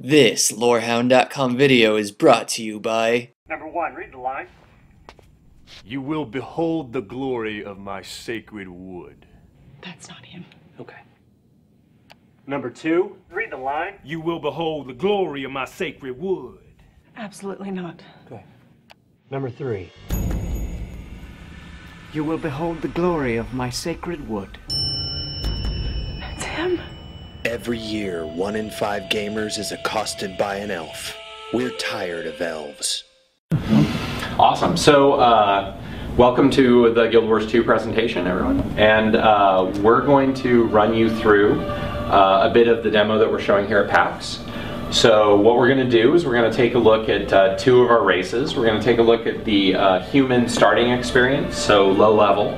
This LoreHound.com video is brought to you by... Number 1, read the line. You will behold the glory of my sacred wood. That's not him. Okay. Number 2, read the line. You will behold the glory of my sacred wood. Absolutely not. Okay. Number 3. You will behold the glory of my sacred wood. That's him. Every year, 1 in 5 gamers is accosted by an elf. We're tired of elves. Awesome. So, welcome to the Guild Wars 2 presentation, everyone. And we're going to run you through a bit of the demo that we're showing here at PAX. So what we're going to do is we're going to take a look at 2 of our races. We're going to take a look at the human starting experience, so low level,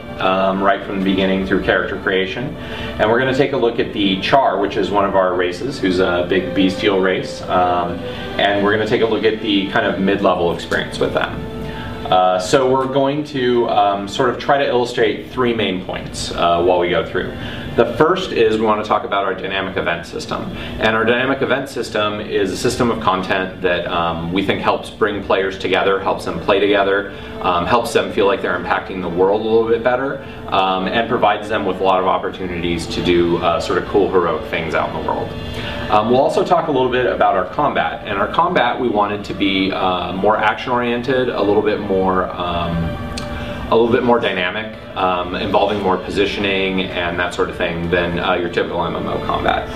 right from the beginning through character creation. And we're going to take a look at the Char, which is one of our races, who's a big bestial race. And we're going to take a look at the kind of mid-level experience with them. So we're going to sort of try to illustrate 3 main points while we go through. The first is we want to talk about our dynamic event system. And our dynamic event system is a system of content that we think helps bring players together, helps them play together, helps them feel like they're impacting the world a little bit better, and provides them with a lot of opportunities to do sort of cool, heroic things out in the world. We'll also talk a little bit about our combat. And our combat we wanted to be more action-oriented, a little bit more dynamic, involving more positioning and that sort of thing than your typical MMO combat.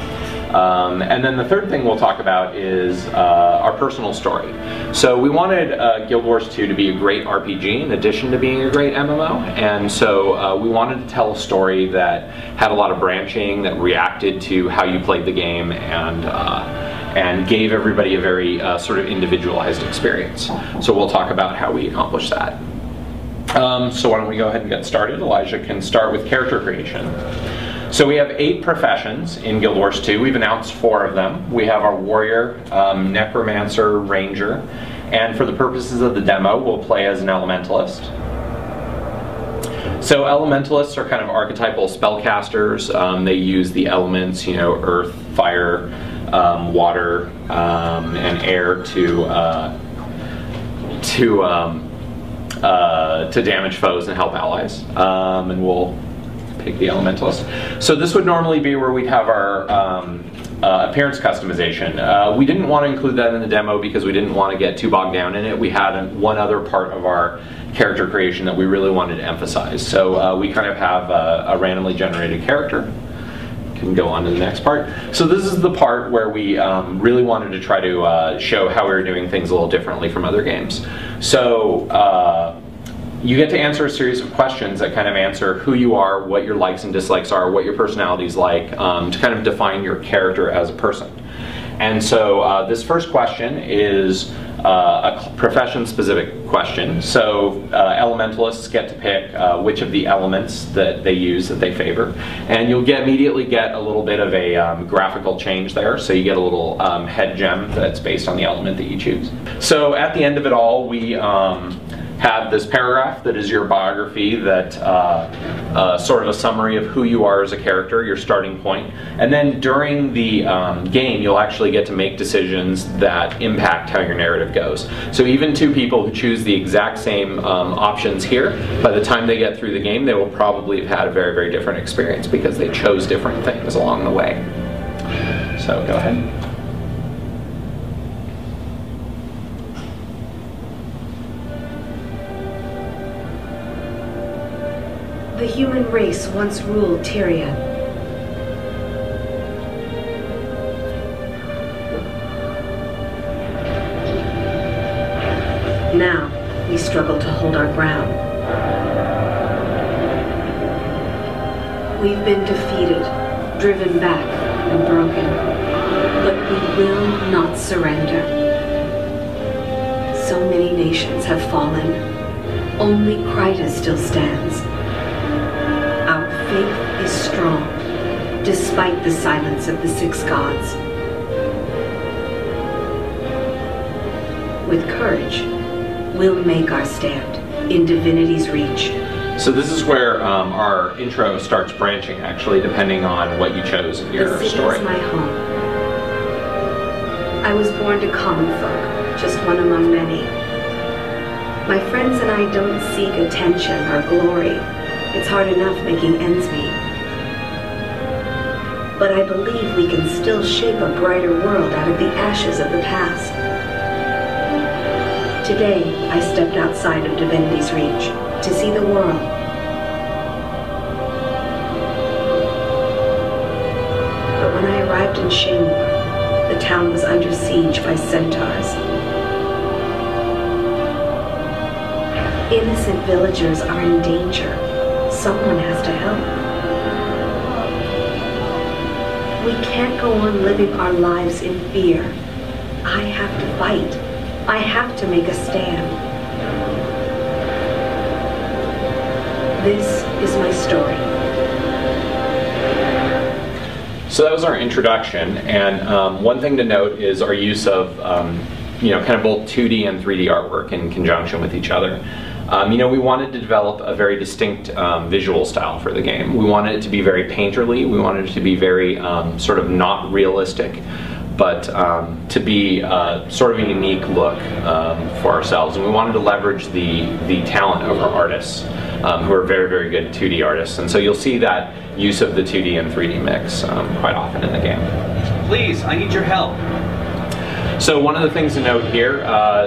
And then the third thing we'll talk about is our personal story. So we wanted Guild Wars 2 to be a great RPG in addition to being a great MMO, and so we wanted to tell a story that had a lot of branching, that reacted to how you played the game, and gave everybody a very sort of individualized experience. So we'll talk about how we accomplish that. So why don't we go ahead and get started. Elijah can start with character creation. So we have 8 professions in Guild Wars 2. We've announced 4 of them. We have our warrior, necromancer, ranger, and for the purposes of the demo, we'll play as an elementalist. So elementalists are kind of archetypal spellcasters. They use the elements, you know, earth, fire, water, and air to damage foes and help allies, and we'll pick the elementalist. So this would normally be where we'd have our appearance customization. We didn't want to include that in the demo because we didn't want to get too bogged down in it. We had one other part of our character creation that we really wanted to emphasize. So we kind of have a randomly generated character. Can go on to the next part. So this is the part where we really wanted to try to show how we were doing things a little differently from other games. So you get to answer a series of questions that kind of answer who you are, what your likes and dislikes are, what your personality is like, to kind of define your character as a person. And so this first question is a profession-specific question. So elementalists get to pick which of the elements that they use, that they favor. And you'll immediately get a little bit of a graphical change there. So you get a little head gem that's based on the element that you choose. So at the end of it all, we have this paragraph that is your biography, that sort of a summary of who you are as a character, your starting point. And then during the game, you'll actually get to make decisions that impact how your narrative goes. So even 2 people who choose the exact same options here, by the time they get through the game, they will probably have had a very, very different experience because they chose different things along the way. So go ahead. The human race once ruled Tyria. Now, we struggle to hold our ground. We've been defeated, driven back, and broken. But we will not surrender. So many nations have fallen. Only Kryta still stands. Our faith is strong, despite the silence of the 6 gods. With courage, we'll make our stand in divinity's reach. So this is where our intro starts branching, actually, depending on what you chose in your story. The city is my home. I was born to common folk, just one among many. My friends and I don't seek attention or glory. It's hard enough making ends meet. But I believe we can still shape a brighter world out of the ashes of the past. Today, I stepped outside of Divinity's reach to see the world. But when I arrived in Shaymore, the town was under siege by centaurs. Innocent villagers are in danger. Someone has to help. We can't go on living our lives in fear. I have to fight. I have to make a stand. This is my story. So that was our introduction, and one thing to note is our use of kind of both 2D and 3D artwork in conjunction with each other. We wanted to develop a very distinct visual style for the game. We wanted it to be very painterly. We wanted it to be very sort of not realistic, but to be sort of a unique look for ourselves. And we wanted to leverage the talent of our artists, who are very, very good 2D artists. And so you'll see that use of the 2D and 3D mix quite often in the game. Please, I need your help. So one of the things to note here,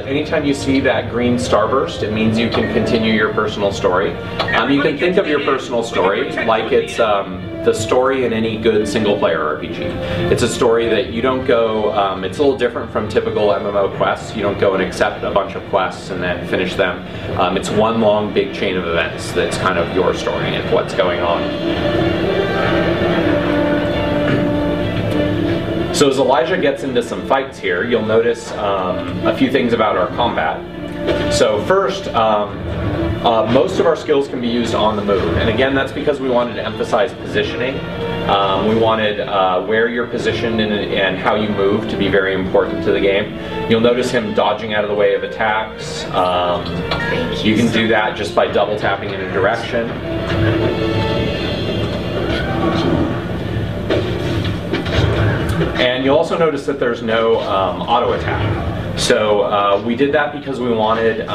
anytime you see that green starburst, it means you can continue your personal story. You can think of your personal story like it's the story in any good single-player RPG. It's a story that you don't go, it's a little different from typical MMO quests. You don't go and accept a bunch of quests and then finish them. It's one long big chain of events that's kind of your story and what's going on. So as Elijah gets into some fights here, you'll notice a few things about our combat. So first, most of our skills can be used on the move, and again that's because we wanted to emphasize positioning. We wanted where you're positioned and how you move to be very important to the game. You'll notice him dodging out of the way of attacks. You can do that just by double tapping in a direction. And you'll also notice that there's no auto attack. So we did that because we wanted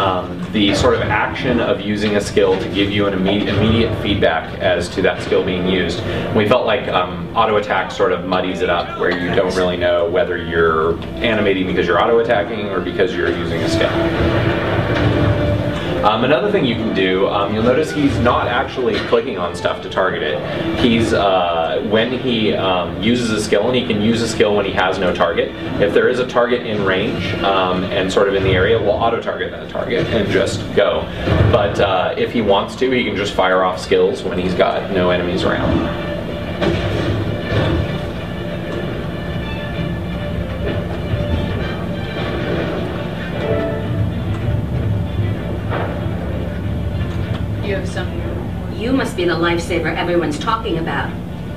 the sort of action of using a skill to give you an immediate feedback as to that skill being used. We felt like auto attack sort of muddies it up, where you don't really know whether you're animating because you're auto attacking or because you're using a skill. Another thing you can do, you'll notice he's not actually clicking on stuff to target it. He's, when he uses a skill, and he can use a skill when he has no target, if there is a target in range and sort of in the area, we'll auto-target that target and just go. But if he wants to, he can just fire off skills when he's got no enemies around. You must be the lifesaver everyone's talking about.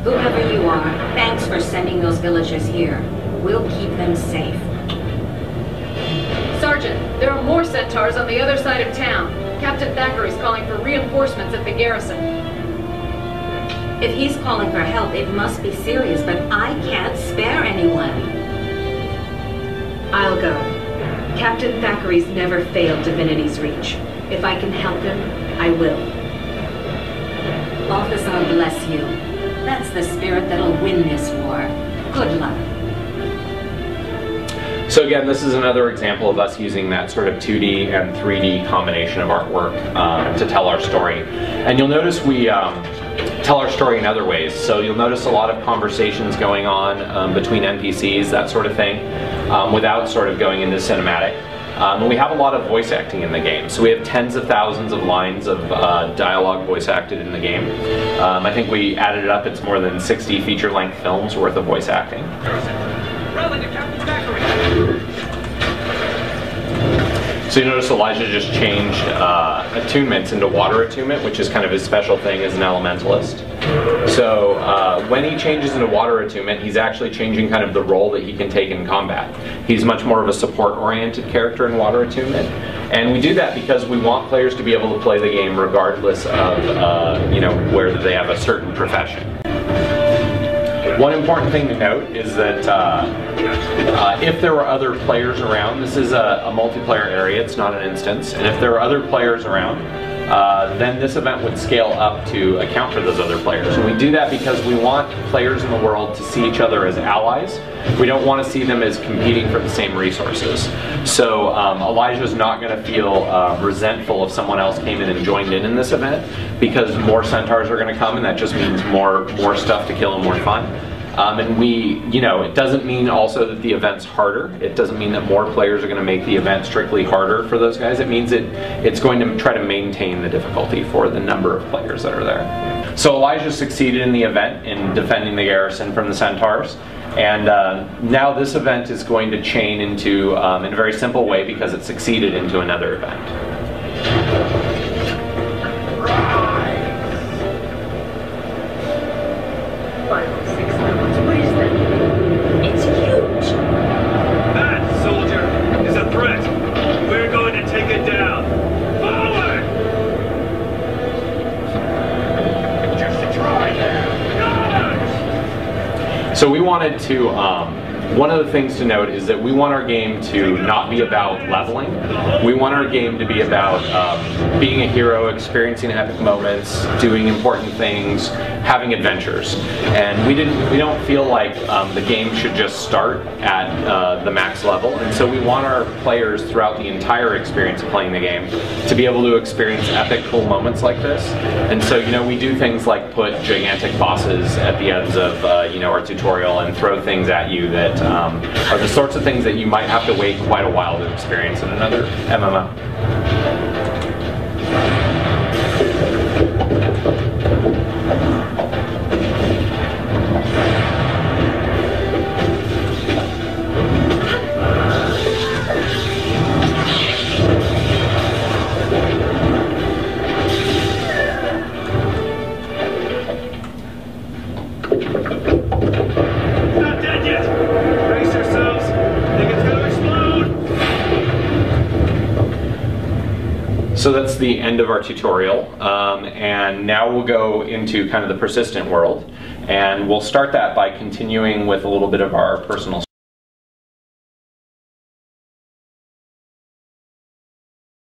Whoever you are, thanks for sending those villagers here. We'll keep them safe. Sergeant, there are more centaurs on the other side of town. Captain Thackeray's calling for reinforcements at the garrison. If he's calling for help, it must be serious, but I can't spare anyone. I'll go. Captain Thackeray's never failed Divinity's reach. If I can help him, I will. Officer, bless you. That's the spirit that'll win this war. Good luck. So again, this is another example of us using that sort of 2D and 3D combination of artwork to tell our story. And you'll notice we tell our story in other ways. So you'll notice a lot of conversations going on between NPCs, that sort of thing, without sort of going into cinematic. And we have a lot of voice acting in the game. So we have tens of thousands of lines of dialogue voice acted in the game. I think we added it up, it's more than 60 feature-length films worth of voice acting. So you notice Elijah just changed attunements into water attunement, which is kind of his special thing as an elementalist. So when he changes into water attunement, he's actually changing kind of the role that he can take in combat. He's much more of a support-oriented character in water attunement. And we do that because we want players to be able to play the game regardless of whether they have a certain profession. One important thing to note is that if there were other players around, this is a multiplayer area, it's not an instance, and if there are other players around, then this event would scale up to account for those other players. And we do that because we want players in the world to see each other as allies. We don't want to see them as competing for the same resources. So Elijah's not going to feel resentful if someone else came in and joined in this event, because more centaurs are going to come, and that just means more stuff to kill and more fun. And it doesn't mean also that the event's harder. It doesn't mean that more players are going to make the event strictly harder for those guys. It means it's going to try to maintain the difficulty for the number of players that are there. So Elijah succeeded in the event in defending the garrison from the centaurs. And now this event is going to chain into, in a very simple way, because it succeeded, into another event. So we wanted to, one of the things to note is that we want our game to not be about leveling. We want our game to be about being a hero, experiencing epic moments, doing important things, having adventures. And we don't feel like the game should just start at the max level. And so we want our players throughout the entire experience of playing the game to be able to experience epic, cool moments like this. And so, we do things like put gigantic bosses at the ends of, our tutorial, and throw things at you that are the sorts of things that you might have to wait quite a while to experience in another MMO. So that's the end of our tutorial, and now we'll go into kind of the persistent world, and we'll start that by continuing with a little bit of our personal